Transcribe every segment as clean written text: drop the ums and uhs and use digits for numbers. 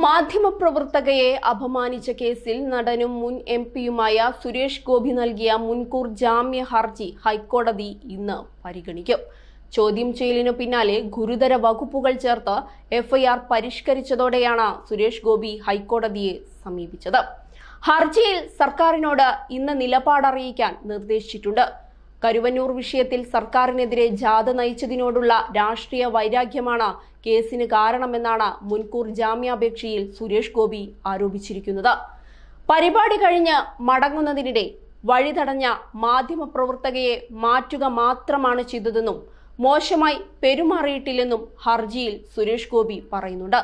മാധ്യമപ്രവർത്തകയെ അപമാനിച്ച കേസിൽ നടനും മുൻ എംപിയുമായ സുരേഷ് ഗോപി നൽകിയ മുൻകൂർ ജാമ്യ ഹർജി ഹൈക്കോടതി ഇന്ന് പരിഗണിക്കും. ചോദ്യം ചെയ്യലിനു പിന്നാലെ ഗുരുതര വകുപ്പുകൾ ചേർത്ത് എഫ്ഐആർ പരിഷ്കരിച്ചതോടെയാണ് സുരേഷ് ഗോപി ഹൈക്കോടതിയെ സമീപിച്ചത്. ഹർജിയിൽ സർക്കാരിനോട് ഇന്ന് നിലപാടറിയിക്കാൻ നിർദ്ദേശിച്ചിട്ടുണ്ട്. കരുവന്നൂർ വിഷയത്തിൽ സർക്കാരിനെതിരെ ജാഥ നയിച്ചതിനോടുള്ള രാഷ്ട്രീയ വൈരാഗ്യമാണ് കേസിന് കാരണമെന്നാണ് മുൻകൂർ ജാമ്യാപേക്ഷയിൽ സുരേഷ് ഗോപി ആരോപിച്ചിരിക്കുന്നത്. പരിപാടി കഴിഞ്ഞ് മടങ്ങുന്നതിനിടെ വഴിതടഞ്ഞ മാധ്യമപ്രവർത്തകയെ മാറ്റുക മാത്രമാണ് ചെയ്തതെന്നും മോശമായി പെരുമാറിയിട്ടില്ലെന്നും ഹർജിയിൽ സുരേഷ് ഗോപി പറയുന്നുണ്ട്.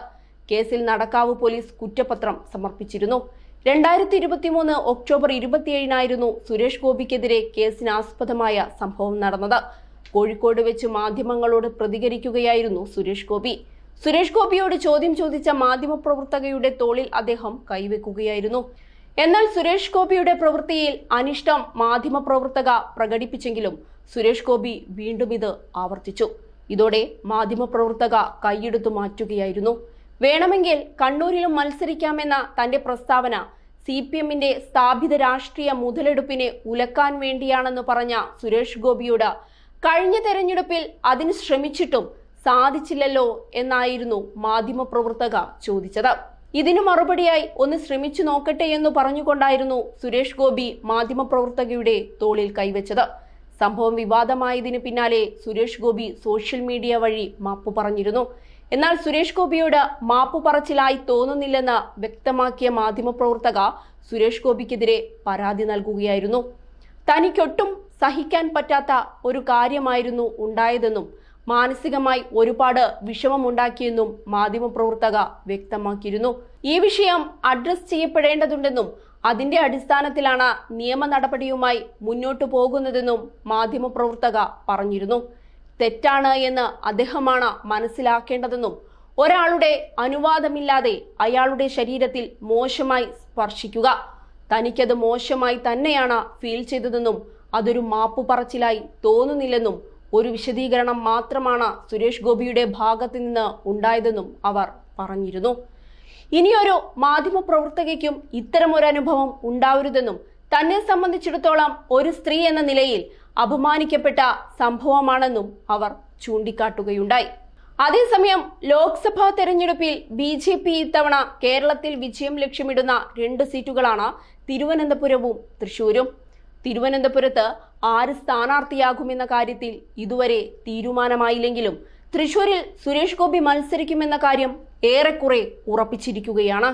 കേസിൽ നടക്കാവ് പോലീസ് കുറ്റപത്രം സമർപ്പിച്ചിരുന്നു. 2023 ഒക്ടോബർ 27 സുരേഷ് ഗോപിക്കെതിരെ കേസിനാസ്പദമായ സംഭവം നടന്നത്. കോഴിക്കോട് വെച്ച് മാധ്യമങ്ങളോട് പ്രതികരിക്കുകയായിരുന്നു സുരേഷ് ഗോപി. സുരേഷ് ഗോപിയോട് ചോദ്യം ചോദിച്ച മാധ്യമപ്രവർത്തകയുടെ തോളിൽ അദ്ദേഹം കൈവെക്കുകയായിരുന്നു. എന്നാൽ സുരേഷ് ഗോപിയുടെ പ്രവൃത്തിയിൽ അനിഷ്ടം മാധ്യമപ്രവർത്തക പ്രകടിപ്പിച്ചെങ്കിലും സുരേഷ് ഗോപി വീണ്ടും ഇത് ആവർത്തിച്ചു. ഇതോടെ മാധ്യമപ്രവർത്തക കൈയെടുത്തു മാറ്റുകയായിരുന്നു. വേണമെങ്കിൽ കണ്ണൂരിലും മത്സരിക്കാമെന്ന തന്റെ പ്രസ്താവന CPMന്റെ സ്ഥാപിത രാഷ്ട്രീയ മുതലെടുപ്പിനെ ഉലക്കാൻ വേണ്ടിയാണെന്ന് പറഞ്ഞ സുരേഷ് ഗോപിയോട് കഴിഞ്ഞ തെരഞ്ഞെടുപ്പിൽ അതിന് ശ്രമിച്ചിട്ടും സാധിച്ചില്ലല്ലോ എന്നായിരുന്നു മാധ്യമപ്രവർത്തക ചോദിച്ചത്. ഇതിനു മറുപടിയായി ഒന്ന് ശ്രമിച്ചു നോക്കട്ടെ എന്ന് പറഞ്ഞുകൊണ്ടായിരുന്നു സുരേഷ് ഗോപി മാധ്യമപ്രവർത്തകയുടെ തോളിൽ കൈവച്ചത്. സംഭവം വിവാദമായതിനു പിന്നാലെ സുരേഷ് ഗോപി സോഷ്യൽ മീഡിയ വഴി മാപ്പ് പറഞ്ഞിരുന്നു. എന്നാൽ സുരേഷ് ഗോപിയോട് മാപ്പ് പറച്ചിലായി തോന്നുന്നില്ലെന്ന് വ്യക്തമാക്കിയ മാധ്യമപ്രവർത്തക സുരേഷ് ഗോപിക്കെതിരെ പരാതി നൽകുകയായിരുന്നു. തനിക്കൊട്ടും സഹിക്കാൻ പറ്റാത്ത ഒരു കാര്യമായിരുന്നു ഉണ്ടായതെന്നും മാനസികമായി ഒരുപാട് വിഷമമുണ്ടാക്കിയെന്നും മാധ്യമപ്രവർത്തക വ്യക്തമാക്കിയിരുന്നു. ഈ വിഷയം അഡ്രസ് ചെയ്യപ്പെടേണ്ടതുണ്ടെന്നും അതിന്റെ അടിസ്ഥാനത്തിലാണ് നിയമ നടപടിയുമായി മുന്നോട്ടു പോകുന്നതെന്നും മാധ്യമപ്രവർത്തക പറഞ്ഞിരുന്നു. തെറ്റാണ് എന്ന് അദ്ദേഹമാണ് മനസ്സിലാക്കേണ്ടതെന്നും ഒരാളുടെ അനുവാദമില്ലാതെ അയാളുടെ ശരീരത്തിൽ മോശമായി സ്പർശിക്കുക, തനിക്കത് മോശമായി തന്നെയാണ് ഫീൽ ചെയ്തതെന്നും അതൊരു മാപ്പു പറച്ചിലായി തോന്നുന്നില്ലെന്നും ഒരു വിശദീകരണം മാത്രമാണ് സുരേഷ് ഗോപിയുടെ ഭാഗത്തു നിന്ന് ഉണ്ടായതെന്നും അവർ പറഞ്ഞിരുന്നു. ഇനിയൊരു മാധ്യമപ്രവർത്തകയ്ക്കും ഇത്തരമൊരു അനുഭവം ഉണ്ടാവരുതെന്നും തന്നെ സംബന്ധിച്ചിടത്തോളം ഒരു സ്ത്രീ എന്ന നിലയിൽ അപമാനിക്കപ്പെട്ട സംഭവമാണെന്നും അവർ ചൂണ്ടിക്കാട്ടുകയുണ്ടായി. അതേസമയം ലോക്സഭാ തെരഞ്ഞെടുപ്പിൽ BJP ഇത്തവണ കേരളത്തിൽ വിജയം ലക്ഷ്യമിടുന്ന 2 സീറ്റുകളാണ് തിരുവനന്തപുരവും തൃശൂരും. തിരുവനന്തപുരത്ത് ആര് സ്ഥാനാർത്ഥിയാകുമെന്ന കാര്യത്തിൽ ഇതുവരെ തീരുമാനമായില്ലെങ്കിലും തൃശൂരിൽ സുരേഷ് ഗോപി മത്സരിക്കുമെന്ന കാര്യം ഏറെക്കുറെ ഉറപ്പിച്ചിരിക്കുകയാണ്.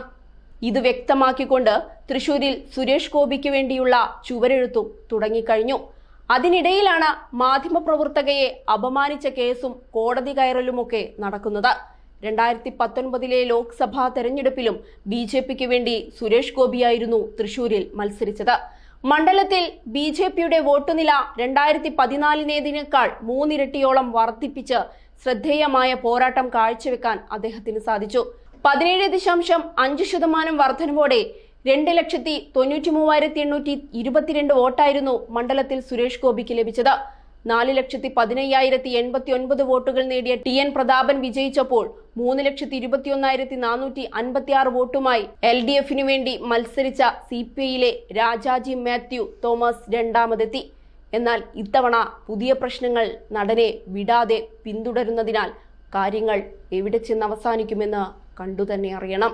ഇത് വ്യക്തമാക്കിക്കൊണ്ട് തൃശൂരിൽ സുരേഷ് ഗോപിക്ക് വേണ്ടിയുള്ള ചുവരെഴുത്തും തുടങ്ങിക്കഴിഞ്ഞു. അതിനിടയിലാണ് മാധ്യമപ്രവർത്തകയെ അപമാനിച്ച കേസും കോടതി കയറലുമൊക്കെ നടക്കുന്നത്. 2019 ലോക്സഭാ തെരഞ്ഞെടുപ്പിലും BJPക്ക് വേണ്ടി സുരേഷ് ഗോപിയായിരുന്നു തൃശൂരിൽ മത്സരിച്ചത്. മണ്ഡലത്തിൽ BJPയുടെ വോട്ടുനില 2014 3 ഇരട്ടിയോളം വർദ്ധിപ്പിച്ച് ശ്രദ്ധേയമായ പോരാട്ടം കാഴ്ചവെക്കാൻ അദ്ദേഹത്തിന് സാധിച്ചു. 17.5% വർധനവോടെ 2,93,822 വോട്ടായിരുന്നു മണ്ഡലത്തിൽ സുരേഷ് ഗോപിക്ക് ലഭിച്ചത്. 4,15,089 വോട്ടുകൾ നേടിയ TN പ്രതാപൻ വിജയിച്ചപ്പോൾ 3,21,456 വോട്ടുമായി LDFിനു വേണ്ടി മത്സരിച്ച CPIയിലെ രാജാജി മാത്യു തോമസ് രണ്ടാമതെത്തി. എന്നാൽ ഇത്തവണ പുതിയ പ്രശ്നങ്ങൾ നടനെ വിടാതെ പിന്തുടരുന്നതിനാൽ കാര്യങ്ങൾ എവിടെ ചെന്ന് അവസാനിക്കുമെന്ന് കണ്ടുതന്നെ അറിയണം.